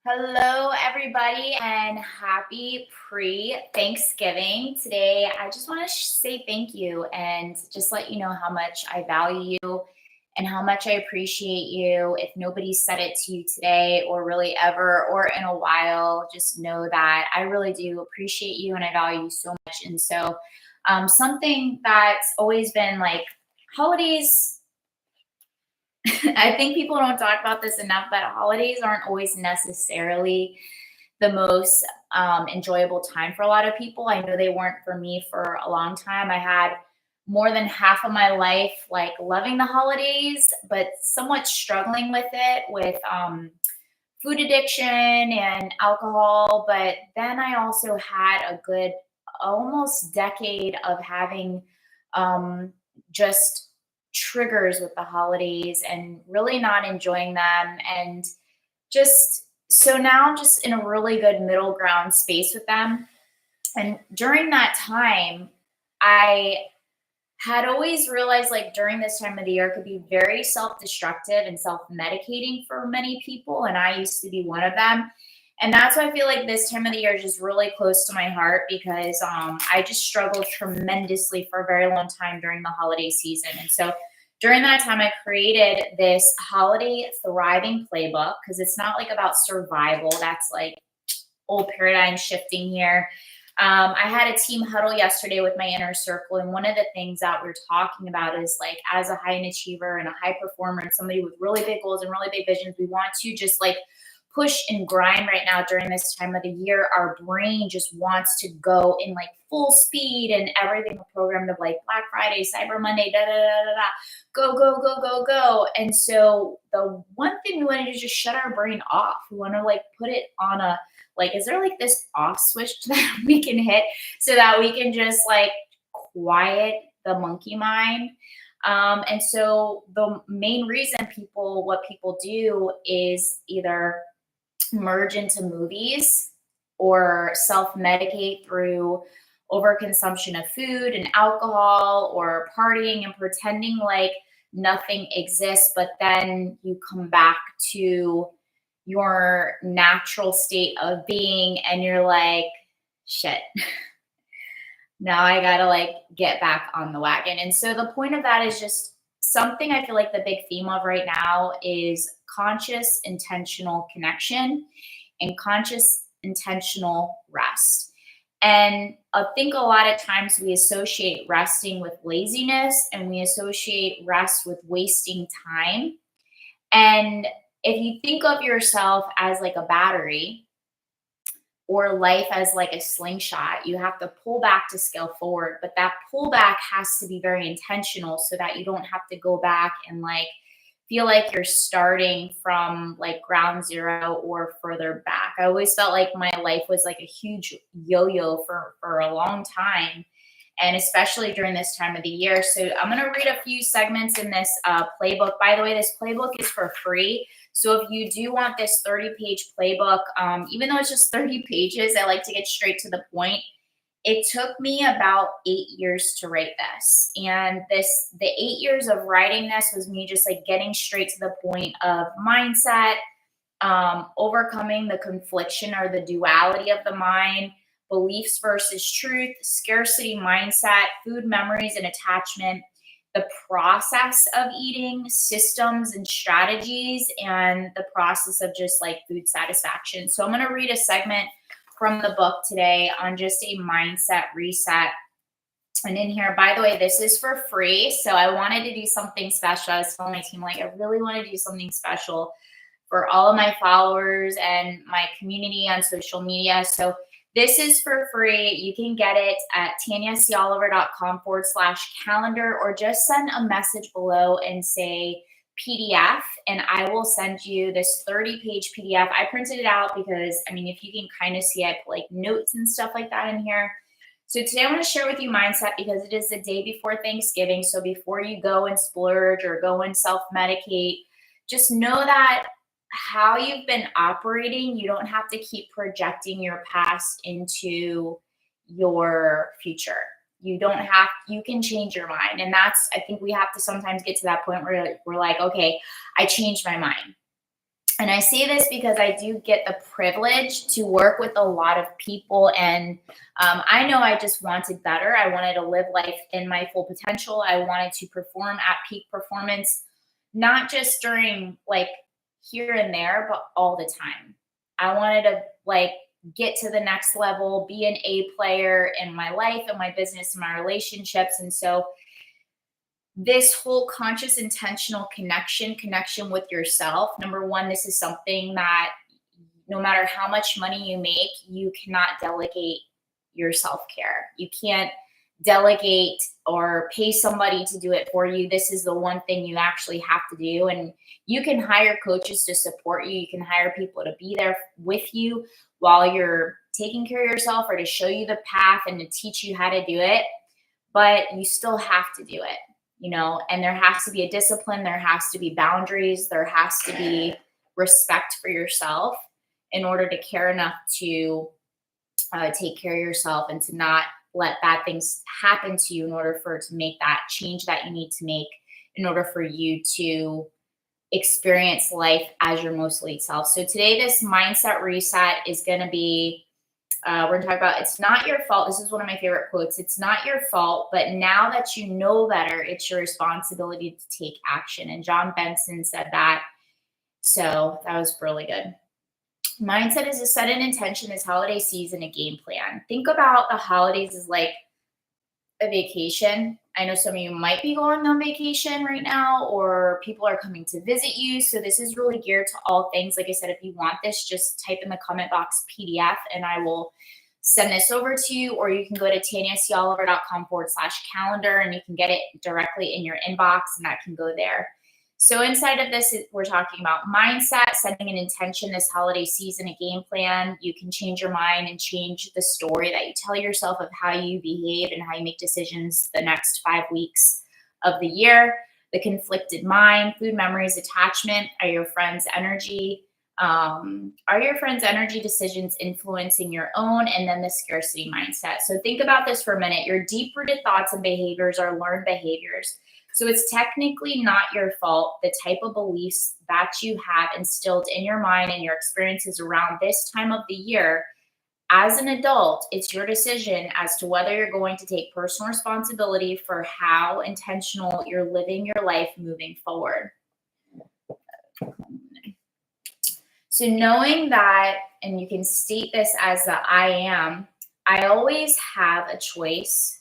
Hello, everybody, and happy pre-Thanksgiving. Today, I just want to say thank you and just let you know how much I value you and how much I appreciate you. If nobody said it to you today or really ever or in a while, just know that I really do appreciate you and I value you so much. Something that's always been like holidays. I think people don't talk about this enough, but holidays aren't always necessarily the most enjoyable time for a lot of people. I know they weren't for me for a long time. I had more than half of my life like loving the holidays, but somewhat struggling with it with food addiction and alcohol. But then I also had a good almost decade of having um, just triggers with the holidays and really not enjoying them. And just so now I'm just in a really good middle ground space with them. And during that time, I had always realized like during this time of the year it could be very self-destructive and self-medicating for many people. And I used to be one of them. And that's why I feel like this time of the year is just really close to my heart because I just struggled tremendously for a very long time during the holiday season. And so during that time, I created this holiday thriving playbook because it's not like about survival. That's like old paradigm shifting here. I had a team huddle yesterday with my inner circle, and one of the things that we're talking about is like, as a high achiever and a high performer and somebody with really big goals and really big visions, we want to just like push and grind right now during this time of the year. Our brain just wants to go in like full speed and everything programmed of like Black Friday, Cyber Monday, da da da da da, go go go go go. And so the one thing we want to do is just shut our brain off. We want to like put it on a like, is there like this off switch that we can hit so that we can just like quiet the monkey mind? And so the main reason what people do is either merge into movies or self medicate through overconsumption of food and alcohol or partying and pretending like nothing exists, but then you come back to your natural state of being and you're like, shit, now I gotta like get back on the wagon. And so the point of that is just something I feel like the big theme of right now is conscious, intentional connection and conscious, intentional rest. And I think a lot of times we associate resting with laziness and we associate rest with wasting time. And if you think of yourself as like a battery, or life as like a slingshot. You have to pull back to scale forward, but that pullback has to be very intentional so that you don't have to go back and like feel like you're starting from like ground zero or further back. I always felt like my life was like a huge yo-yo for a long time, and especially during this time of the year. So I'm going to read a few segments in this playbook. By the way, this playbook is for free. So if you do want this 30-page playbook, even though it's just 30 pages, I like to get straight to the point. It took me about 8 years to write this. And the 8 years of writing this was me just like getting straight to the point of mindset, overcoming the confliction or the duality of the mind, beliefs versus truth, scarcity mindset, food memories and attachment, the process of eating, systems and strategies, and the process of just like food satisfaction. So I'm going to read a segment from the book today on just a mindset reset. And in here, by the way, this is for free. So I wanted to do something special. I was telling my team, like, I really want to do something special for all of my followers and my community on social media. So this is for free. You can get it at tanyacoliver.com/calendar, or just send a message below and say PDF, and I will send you this 30-page PDF. I printed it out because, I mean, if you can kind of see, I put like notes and stuff like that in here. So today I want to share with you mindset because it is the day before Thanksgiving. So before you go and splurge or go and self-medicate, just know that how you've been operating, you don't have to keep projecting your past into your future. You can change your mind. And I think we have to sometimes get to that point where we're like, okay, I changed my mind. And I say this because I do get the privilege to work with a lot of people. And I know I just wanted better. I wanted to live life in my full potential. I wanted to perform at peak performance, not just during like here and there, but all the time. I wanted to like get to the next level, be an A player in my life and my business and my relationships. And so this whole conscious intentional connection with yourself, number one, this is something that no matter how much money you make, you cannot delegate your self-care. You can't delegate or pay somebody to do it for you. This is the one thing you actually have to do. And you can hire coaches to support you. You can hire people to be there with you while you're taking care of yourself, or to show you the path and to teach you how to do it. But you still have to do it, and there has to be a discipline. There has to be boundaries. There has to be respect for yourself in order to care enough to take care of yourself and to not let bad things happen to you, in order for it to make that change that you need to make in order for you to experience life as your most elite self. So today, this mindset reset is going to be, we're going to talk about, it's not your fault. This is one of my favorite quotes. It's not your fault, but now that you know better, it's your responsibility to take action. And John Benson said that. So that was really good. Mindset is to set an intention this holiday season, a game plan. Think about the holidays as like a vacation. I know some of you might be going on vacation right now, or people are coming to visit you. So this is really geared to all things. Like I said, if you want this, just type in the comment box PDF and I will send this over to you, or you can go to tanyacoliver.com/calendar and you can get it directly in your inbox, and that can go there. So inside of this, we're talking about mindset, setting an intention this holiday season, a game plan. You can change your mind and change the story that you tell yourself of how you behave and how you make decisions the next 5 weeks of the year. The conflicted mind, food memories, attachment. Are your friends' energy decisions influencing your own? And then the scarcity mindset. So think about this for a minute. Your deep-rooted thoughts and behaviors are learned behaviors. So it's technically not your fault. The type of beliefs that you have instilled in your mind and your experiences around this time of the year, as an adult, it's your decision as to whether you're going to take personal responsibility for how intentional you're living your life moving forward. So knowing that, and you can state this as the I always have a choice.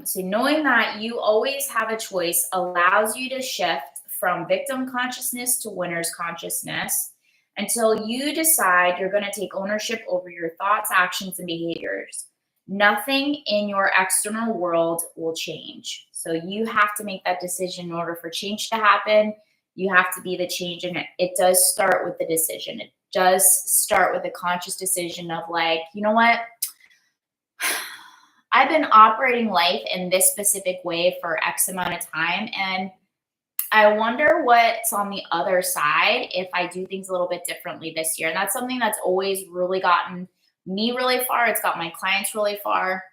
So knowing that you always have a choice allows you to shift from victim consciousness to winner's consciousness until you decide you're going to take ownership over your thoughts, actions, and behaviors. Nothing in your external world will change. So you have to make that decision in order for change to happen. You have to be the change, and it does start with the decision. It does start with a conscious decision of like, you know what? I've been operating life in this specific way for X amount of time, and I wonder what's on the other side if I do things a little bit differently this year. And that's something that's always really gotten me really far. It's got my clients really far,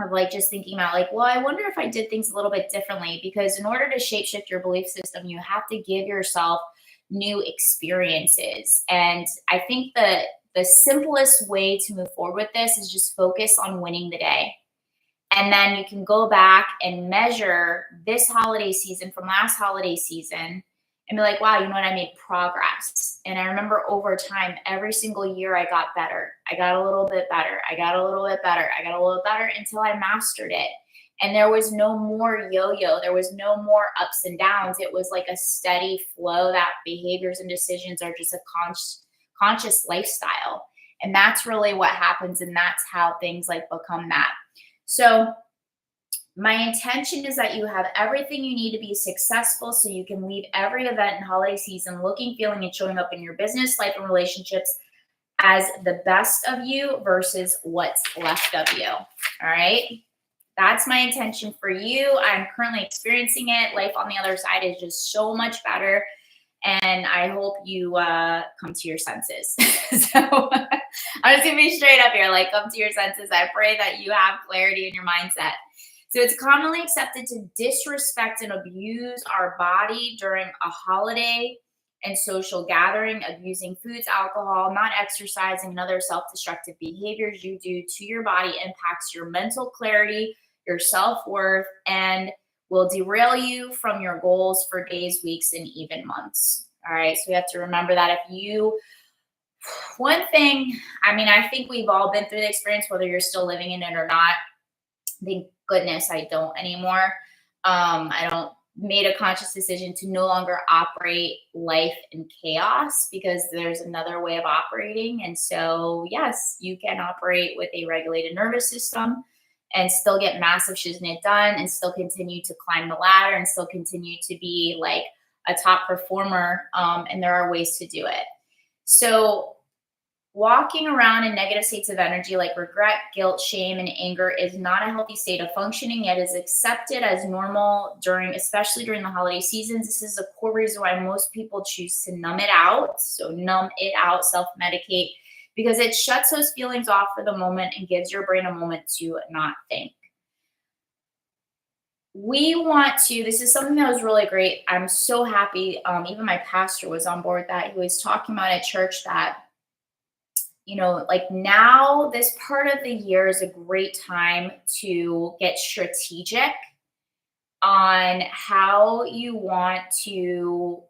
of like just thinking about like, well, I wonder if I did things a little bit differently, because in order to shapeshift your belief system, you have to give yourself new experiences. And I think the simplest way to move forward with this is just focus on winning the day. And then you can go back and measure this holiday season from last holiday season and be like, wow, you know what? I made progress. And I remember over time, every single year I got better. I got a little bit better. I got a little bit better. I got a little better until I mastered it. And there was no more yo-yo. There was no more ups and downs. It was like a steady flow that behaviors and decisions are just a conscious lifestyle. And that's really what happens. And that's how things like become that. So my intention is that you have everything you need to be successful, so you can leave every event and holiday season looking, feeling, and showing up in your business, life, and relationships as the best of you versus what's left of you. All right. That's my intention for you. I'm currently experiencing it. Life on the other side is just so much better. And I hope you come to your senses. So I'm just going to be straight up here, like come to your senses. I pray that you have clarity in your mindset. So it's commonly accepted to disrespect and abuse our body during a holiday and social gathering, abusing foods, alcohol, not exercising, and other self destructive behaviors you do to your body impacts your mental clarity, your self worth, and will derail you from your goals for days, weeks, and even months. All right. So we have to remember that if you, one thing, I mean, I think we've all been through the experience, whether you're still living in it or not. Thank goodness I don't anymore. I don't made a conscious decision to no longer operate life in chaos because there's another way of operating. And so, yes, you can operate with a regulated nervous system and still get massive shiznit done and still continue to climb the ladder and still continue to be like a top performer. And there are ways to do it. So, walking around in negative states of energy like regret, guilt, shame, and anger is not a healthy state of functioning, yet is accepted as normal especially during the holiday seasons. This is a core reason why most people choose to numb it out. So numb it out, self-medicate, because it shuts those feelings off for the moment and gives your brain a moment to not think. This is something that was really great. I'm so happy. Even my pastor was on board that. He was talking about at church that like now this part of the year is a great time to get strategic on how you want to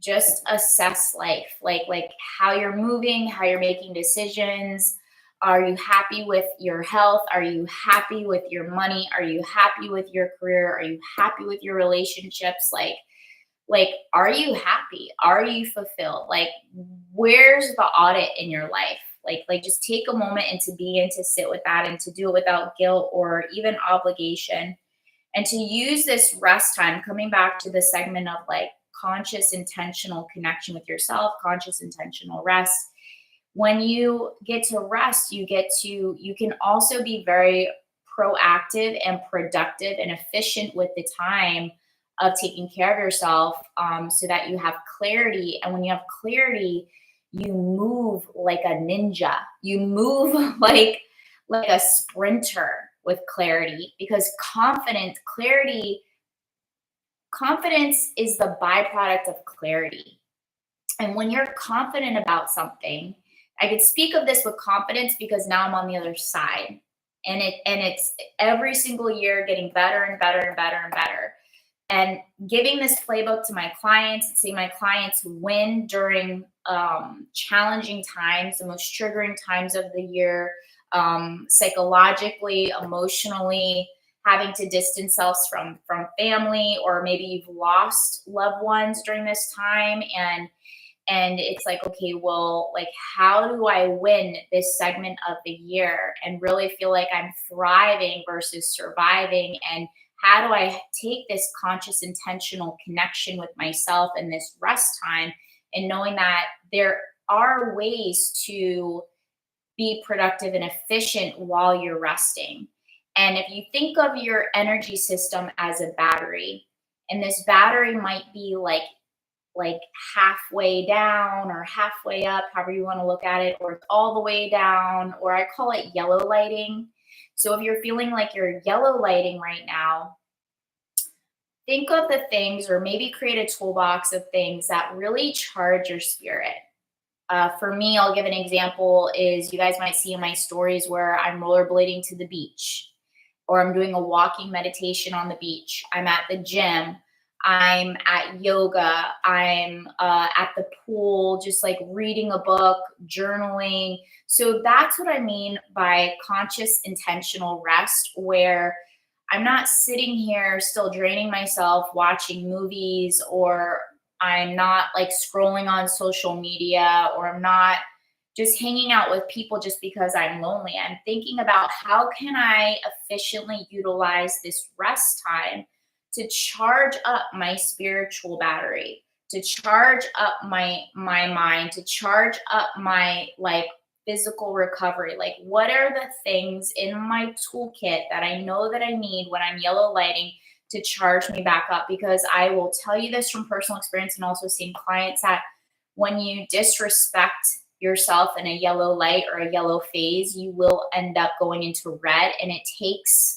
just assess life, like how you're moving, how you're making decisions. Are you happy with your health? Are you happy with your money? Are you happy with your career? Are you happy with your relationships? Like are you happy? Are you fulfilled? Like where's the audit in your life? Like just take a moment and to be and to sit with that and to do it without guilt or even obligation, and to use this rest time, coming back to the segment of like conscious intentional connection with yourself, conscious intentional rest. When you get to rest, you can also be very proactive and productive and efficient with the time of taking care of yourself, so that you have clarity. And when you have clarity, you move like a ninja. You move like a sprinter with clarity, because confidence is the byproduct of clarity. And when you're confident about something, I could speak of this with confidence because now I'm on the other side. And it's every single year getting better and better and better and better. And giving this playbook to my clients and seeing my clients win during challenging times, the most triggering times of the year, psychologically, emotionally, having to distance themselves from family, or maybe you've lost loved ones during this time, and it's like, okay, well, like how do I win this segment of the year and really feel like I'm thriving versus surviving? And how do I take this conscious, intentional connection with myself in this rest time, and knowing that there are ways to be productive and efficient while you're resting? And if you think of your energy system as a battery, and this battery might be like halfway down or halfway up, however you want to look at it, or it's all the way down, or I call it yellow lighting. So if you're feeling like you're yellow lighting right now, think of the things, or maybe create a toolbox of things that really charge your spirit. For me, I'll give an example is you guys might see in my stories where I'm rollerblading to the beach, or I'm doing a walking meditation on the beach. I'm at the gym. I'm at yoga. I'm at the pool, just like reading a book, journaling. So that's what I mean by conscious, intentional rest, where I'm not sitting here still draining myself watching movies, or I'm not like scrolling on social media, or I'm not just hanging out with people just because I'm lonely. I'm thinking about how can I efficiently utilize this rest time to charge up my spiritual battery, to charge up my mind, to charge up my like physical recovery. Like what are the things in my toolkit that I know that I need when I'm yellow lighting to charge me back up? Because I will tell you this from personal experience and also seeing clients, that when you disrespect yourself in a yellow light or a yellow phase, you will end up going into red, and it takes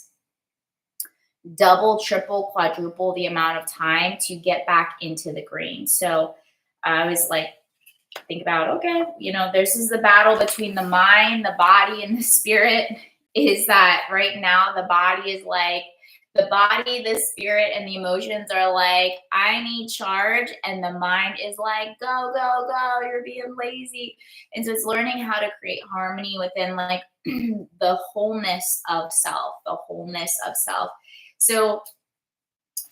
double, triple, quadruple the amount of time to get back into the green. So I always like think about, okay, this is the battle between the mind, the body, and the spirit. Is that right now the body is like, the body, the spirit, and the emotions are like, I need charge. And the mind is like, go, go, go, you're being lazy. And so it's learning how to create harmony within like the wholeness of self, the wholeness of self. So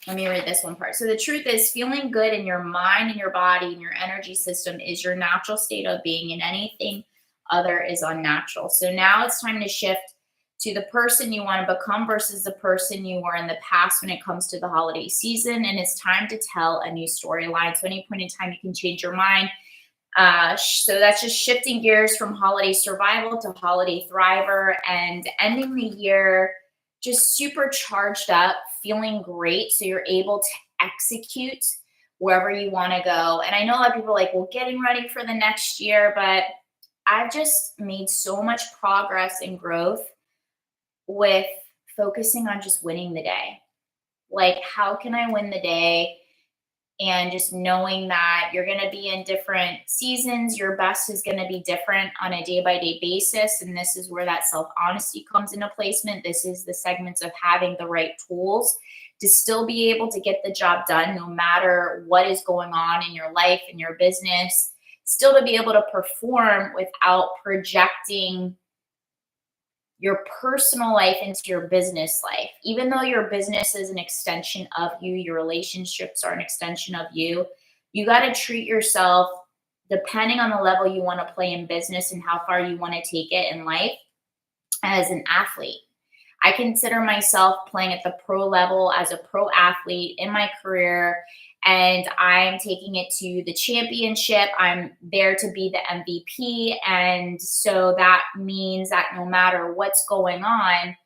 let me read this one part. So the truth is, feeling good in your mind and your body and your energy system is your natural state of being, and anything other is unnatural. So now it's time to shift to the person you want to become versus the person you were in the past when it comes to the holiday season. And it's time to tell a new storyline. So any point in time, you can change your mind. So that's just shifting gears from holiday survival to holiday thriver, and ending the year just super charged up, feeling great. So you're able to execute wherever you want to go. And I know a lot of people are like, well, getting ready for the next year, but I've just made so much progress and growth with focusing on just winning the day. Like, how can I win the day? And just knowing that you're going to be in different seasons, your best is going to be different on a day by day basis. And this is where that self honesty comes into placement. This is the segments of having the right tools to still be able to get the job done, no matter what is going on in your life and your business, still to be able to perform without projecting your personal life into your business life. Even though your business is an extension of you, your relationships are an extension of you, you got to treat yourself, depending on the level you want to play in business and how far you want to take it in life, as an athlete. I consider myself playing at the pro level as a pro athlete in my career, and I'm taking it to the championship. I'm there to be the MVP. And so that means that no matter what's going on,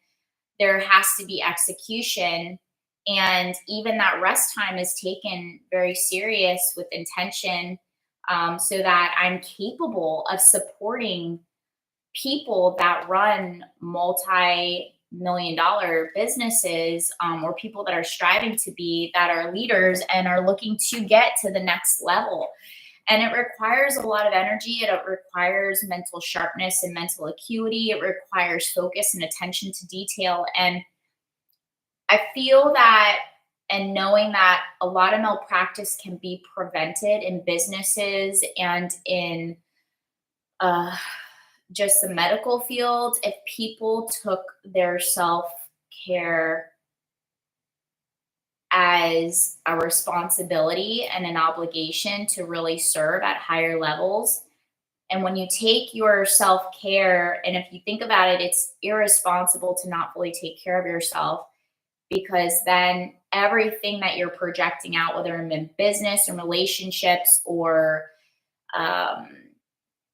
there has to be execution. And even that rest time is taken very serious with intention, so that I'm capable of supporting people that run multi-million-dollar businesses, or people that are striving to be, that are leaders and are looking to get to the next level. And it requires a lot of energy. It requires mental sharpness and mental acuity. It requires focus and attention to detail. And I feel that, and knowing that a lot of malpractice can be prevented in businesses and in just the medical field, if people took their self care as a responsibility and an obligation to really serve at higher levels. And when you take your self care, and if you think about it, it's irresponsible to not fully take care of yourself, because then everything that you're projecting out, whether in business or relationships or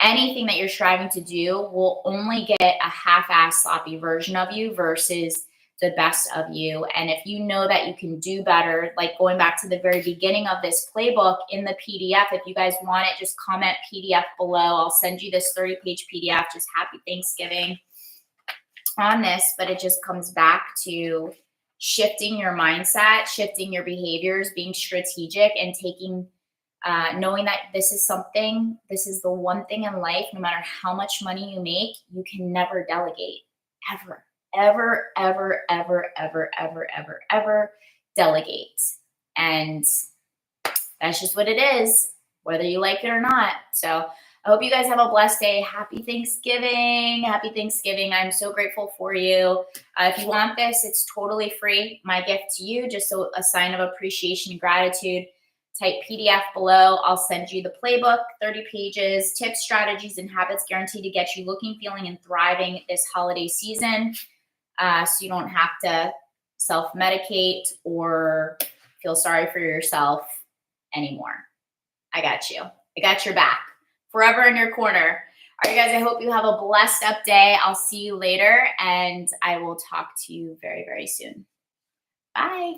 anything that you're striving to do, will only get a half-assed sloppy version of you versus the best of you. And if you know that you can do better, like going back to the very beginning of this playbook in the PDF, if you guys want it, just comment PDF below. I'll send you this 30-page PDF, just happy Thanksgiving on this. But it just comes back to shifting your mindset, shifting your behaviors, being strategic, and taking knowing that this is the one thing in life, no matter how much money you make, you can never delegate, ever, ever, ever, ever, ever, ever, ever, ever delegate. And that's just what it is, whether you like it or not. So I hope you guys have a blessed day. Happy Thanksgiving. Happy Thanksgiving. I'm so grateful for you. If you want this, it's totally free. My gift to you, just a sign of appreciation and gratitude. Type PDF below. I'll send you the playbook, 30 pages, tips, strategies, and habits guaranteed to get you looking, feeling, and thriving this holiday season. So you don't have to self-medicate or feel sorry for yourself anymore. I got you. I got your back. Forever in your corner. All right, guys, I hope you have a blessed up day. I'll see you later, and I will talk to you very, very soon. Bye.